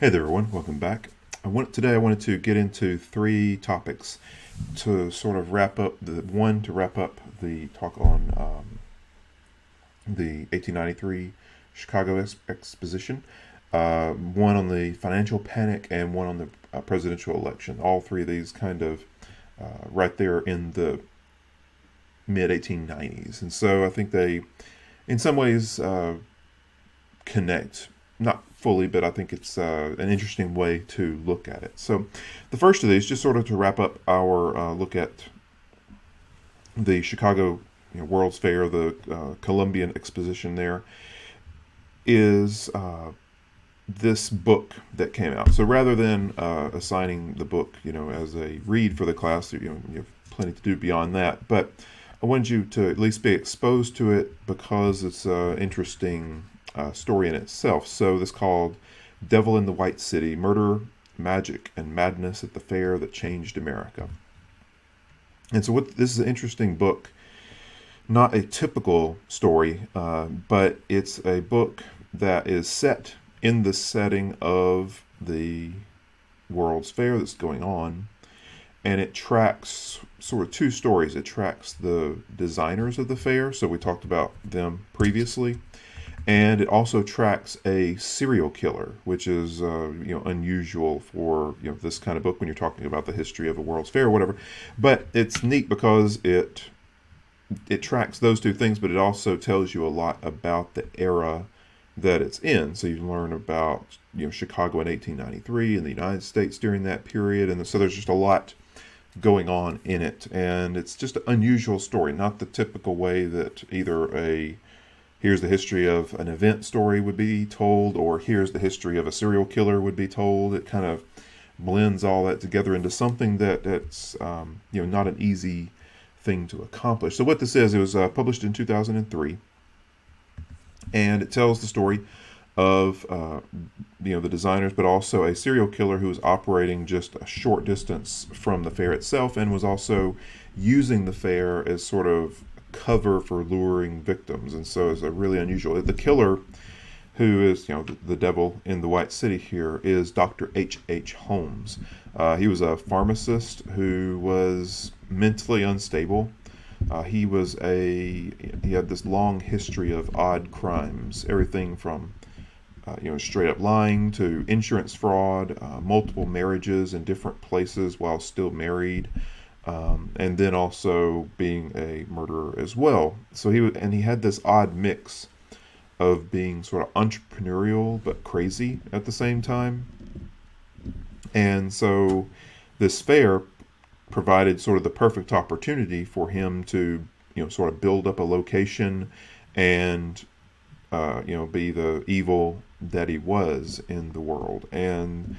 Hey there, everyone. Welcome back. Today I wanted to get into three topics to sort of wrap up to wrap up the talk on the 1893 Chicago Exposition, one on the financial panic, and one on the presidential election. All three of these kind of right there in the mid 1890s, and so I think they, in some ways, connect. Not fully, but I think it's an interesting way to look at it. So, the first of these, just sort of to wrap up our look at the Chicago World's Fair, the Columbian Exposition, there is this book that came out. So rather than assigning the book, as a read for the class, you have plenty to do beyond that. But I wanted you to at least be exposed to it because it's an interesting story in itself. So this called "Devil in the White City: Murder, Magic, and Madness at the Fair That Changed America." And so this is an interesting book. Not a typical story, but it's a book that is set in the setting of the World's Fair that's going on. And it tracks sort of two stories. It tracks the designers of the fair, so we talked about them previously, and it also tracks a serial killer, which is unusual for this kind of book when you're talking about the history of a World's Fair or whatever. But it's neat because it tracks those two things, but it also tells you a lot about the era that it's in. So you learn about Chicago in 1893 and the United States during that period, and so there's just a lot going on in it, and it's just an unusual story, not the typical way that either here's the history of an event story would be told, or here's the history of a serial killer would be told. It kind of blends all that together into something that's not an easy thing to accomplish. So what this is, it was published in 2003, and it tells the story of the designers, but also a serial killer who was operating just a short distance from the fair itself, and was also using the fair as sort of cover for luring victims. And so it's a really unusual. The killer, who is the devil in the White City here, is Dr. H.H. Holmes. He was a pharmacist who was mentally unstable. He had this long history of odd crimes, everything from straight up lying to insurance fraud, multiple marriages in different places while still married, and then also being a murderer as well. So he had this odd mix of being sort of entrepreneurial but crazy at the same time. And so this fair provided sort of the perfect opportunity for him to sort of build up a location and be the evil that he was in the world. And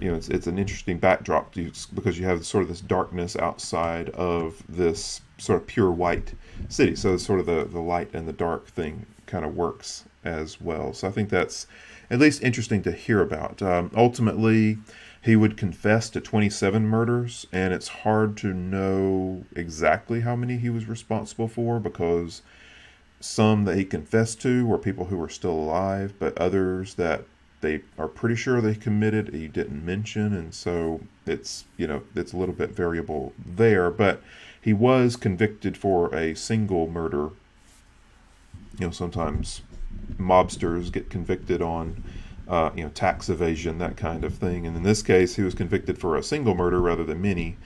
it's an interesting backdrop because you have sort of this darkness outside of this sort of pure white city. So sort of the light and the dark thing kind of works as well. So I think that's at least interesting to hear about. Ultimately, he would confess to 27 murders, and it's hard to know exactly how many he was responsible for, because some that he confessed to were people who were still alive, but others that they are pretty sure they committed he didn't mention, and so it's a little bit variable there. But he was convicted for a single murder. Sometimes mobsters get convicted on tax evasion, that kind of thing, and in this case he was convicted for a single murder rather than many,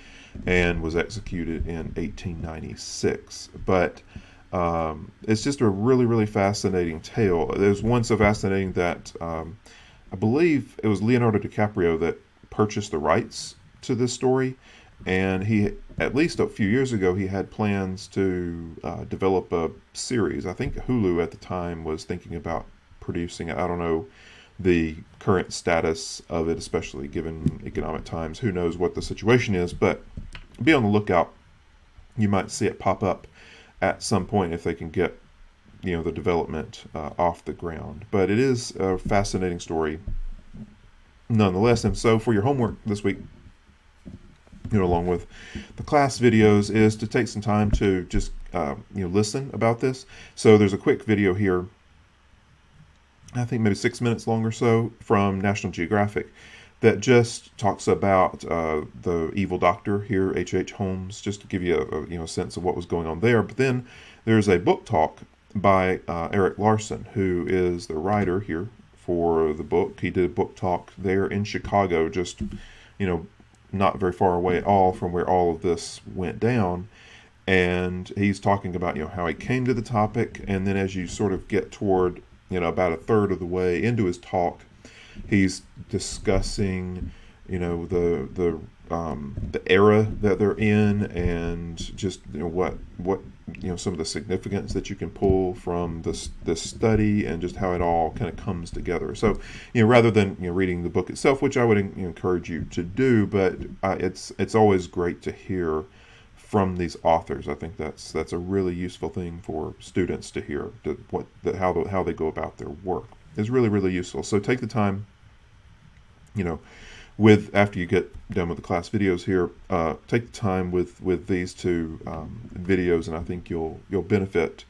and was executed in 1896. But it's just a really, really fascinating tale. There's one so fascinating that I believe it was Leonardo DiCaprio that purchased the rights to this story, and he, at least a few years ago, he had plans to develop a series. I think Hulu at the time was thinking about producing it. I don't know the current status of it, especially given economic times. Who knows what the situation is, but be on the lookout. You might see it pop up at some point if they can get the development off the ground. But it is a fascinating story nonetheless. And so for your homework this week, along with the class videos, is to take some time to just listen about this. So there's a quick video here I think maybe 6 minutes long or so, from National Geographic, that just talks about the evil doctor here, H.H. Holmes, just to give you a sense of what was going on there. But then there's a book talk by Eric Larson, who is the writer here for the book. He did a book talk there in Chicago, just not very far away at all from where all of this went down. And he's talking about how he came to the topic, and then as you sort of get toward about a third of the way into his talk, he's discussing the era that they're in, and just what some of the significance that you can pull from this study, and just how it all kind of comes together. So rather than reading the book itself, which I would encourage you to do, but it's always great to hear from these authors. I think that's a really useful thing for students to hear, how they go about their work is really, really useful. So take the time, with after you get done with the class videos here, take the time with these two videos, and I think you'll benefit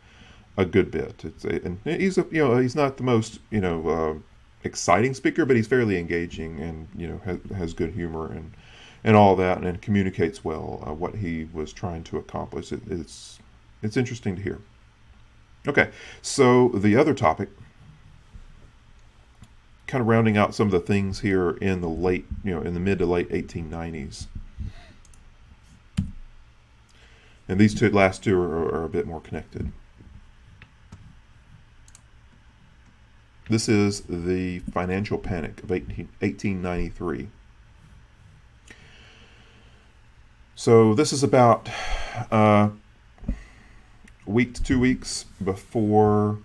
a good bit. And he's not the most exciting speaker, but he's fairly engaging, and has good humor and all that, and communicates well what he was trying to accomplish. It's interesting to hear. Okay, so the other topic, kind of rounding out some of the things here in the mid to late 1890s. And these last two are a bit more connected. This is the financial panic of 1893. So this is about week to 2 weeks before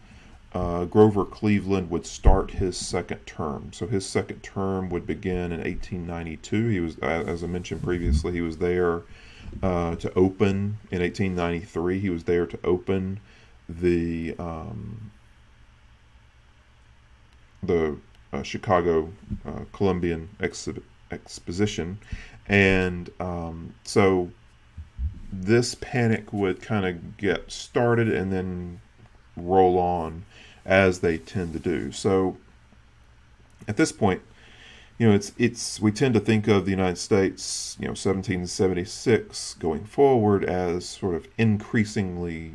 Grover Cleveland would start his second term. So his second term would begin in 1892. He was, as I mentioned previously, he was there to open in 1893. He was there to open the Chicago Columbian Exposition, and so this panic would kind of get started and then roll on, as they tend to do. So at this point, we tend to think of the United States, 1776 going forward, as sort of increasingly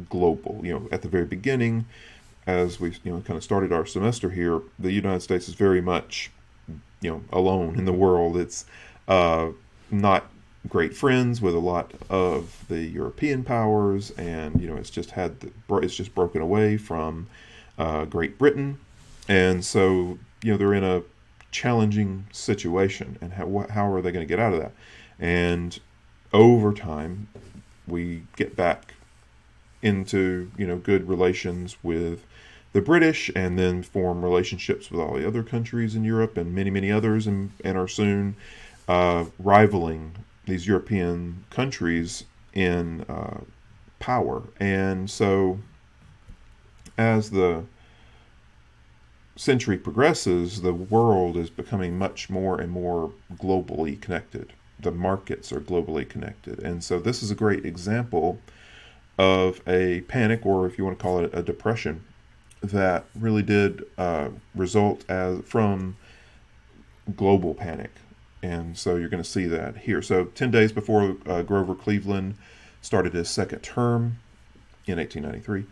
global. At the very beginning, as we kind of started our semester here, the United States is very much alone in the world. It's not great friends with a lot of the European powers, and it's just broken away from Great Britain, and so they're in a challenging situation, and how are they going to get out of that? And over time, we get back into good relations with the British, and then form relationships with all the other countries in Europe and many others, and are soon rivaling these European countries in power. And so as the century progresses, the world is becoming much more and more globally connected. The markets are globally connected. And so this is a great example of a panic, or if you want to call it a depression, that really did result from global panic. And so you're going to see that here. So 10 days before Grover Cleveland started his second term in 1893,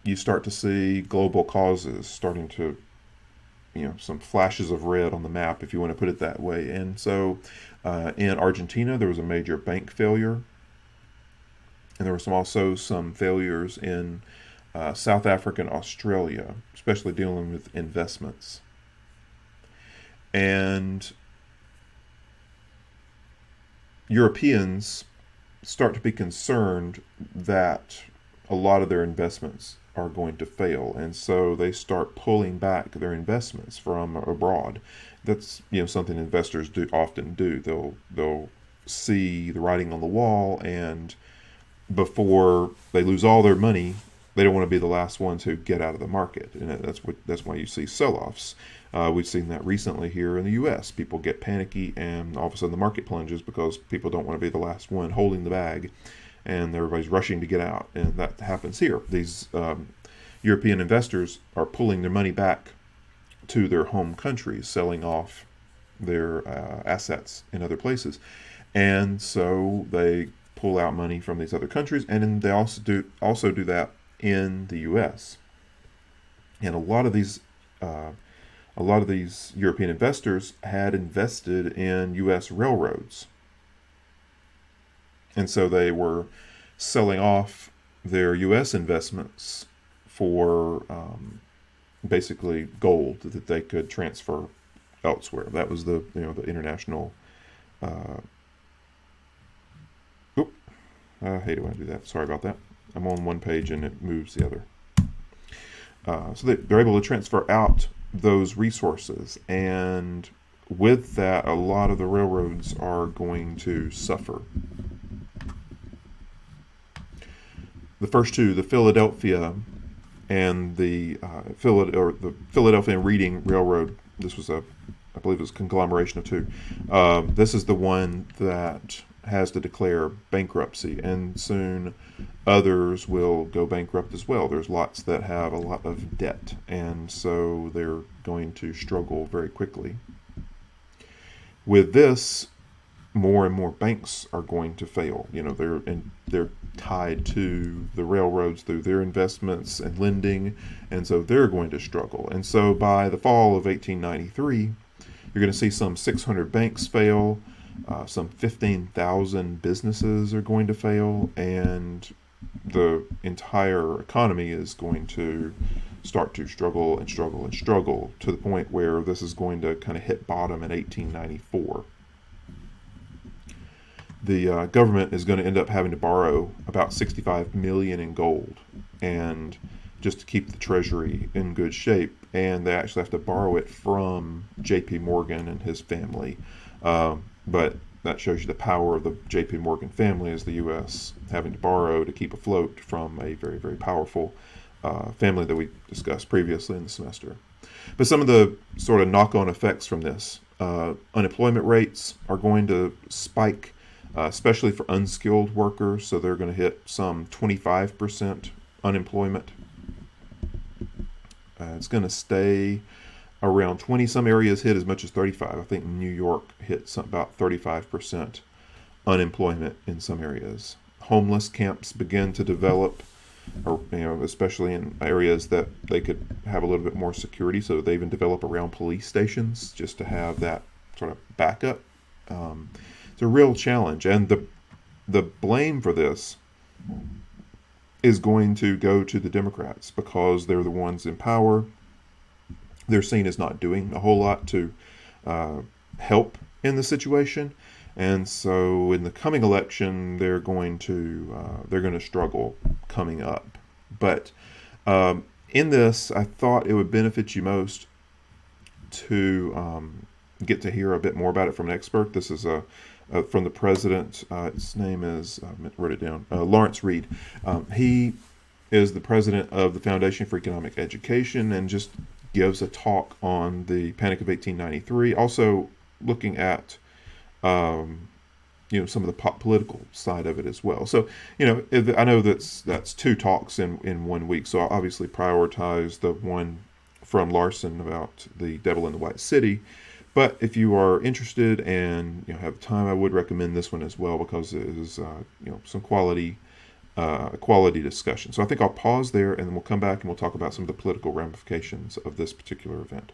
you start to see global causes starting to, some flashes of red on the map, if you want to put it that way. And so in Argentina, there was a major bank failure. And there were also some failures in South Africa and Australia, especially dealing with investments. And Europeans start to be concerned that a lot of their investments are going to fail, and so they start pulling back their investments from abroad. That's something investors often do. They'll see the writing on the wall, and before they lose all their money, they don't want to be the last ones who get out of the market, and that's why you see sell-offs. We've seen that recently here in the U.S. People get panicky, and all of a sudden the market plunges because people don't want to be the last one holding the bag, and everybody's rushing to get out, and that happens here. These European investors are pulling their money back to their home countries, selling off their assets in other places. And so they pull out money from these other countries, and then they also do that in the U.S. And a lot of these European investors had invested in U.S. railroads, and so they were selling off their U.S. investments for basically gold that they could transfer elsewhere. That was the international. Uh, oop, I hate it when I do that. Sorry about that. I'm on one page and it moves the other. So they're able to transfer out those resources, and with that, a lot of the railroads are going to suffer. The first two, the Philadelphia and the Philadelphia and Reading Railroad. This was I believe it was a conglomeration of two. This is the one that has to declare bankruptcy, and soon others will go bankrupt as well. There's lots that have a lot of debt, and so they're going to struggle very quickly. With this, more and more banks are going to fail. They're tied to the railroads through their investments and lending, and so they're going to struggle. And so by the fall of 1893, you're going to see some 600 banks fail, some 15,000 businesses are going to fail, and the entire economy is going to start to struggle and struggle and struggle to the point where this is going to kind of hit bottom in 1894. The government is going to end up having to borrow about $65 million in gold, and just to keep the treasury in good shape, and they actually have to borrow it from J.P. Morgan and his family. But that shows you the power of the J.P. Morgan family as the U.S. having to borrow to keep afloat from a very, very powerful family that we discussed previously in the semester. But some of the sort of knock-on effects from this, unemployment rates are going to spike, especially for unskilled workers. So they're going to hit some 25% unemployment. It's going to stay around 20. Some areas hit as much as 35. I think New York hit about 35% unemployment in some areas. Homeless camps begin to develop, or especially in areas that they could have a little bit more security. So they even develop around police stations just to have that sort of backup. It's a real challenge, and the blame for this is going to go to the Democrats because they're the ones in power. They're seen as not doing a whole lot to help in the situation, and so in the coming election, they're going to struggle coming up. But in this, I thought it would benefit you most to get to hear a bit more about it from an expert. This is from the president. His name is, I wrote it down, Lawrence Reed. He is the president of the Foundation for Economic Education, and just gives a talk on the Panic of 1893. Also looking at some of the political side of it as well. So I know that's two talks in 1 week. So I'll obviously prioritize the one from Larson about the Devil in the White City. But if you are interested and have time, I would recommend this one as well because it is some quality discussion. So I think I'll pause there, and then we'll come back and we'll talk about some of the political ramifications of this particular event.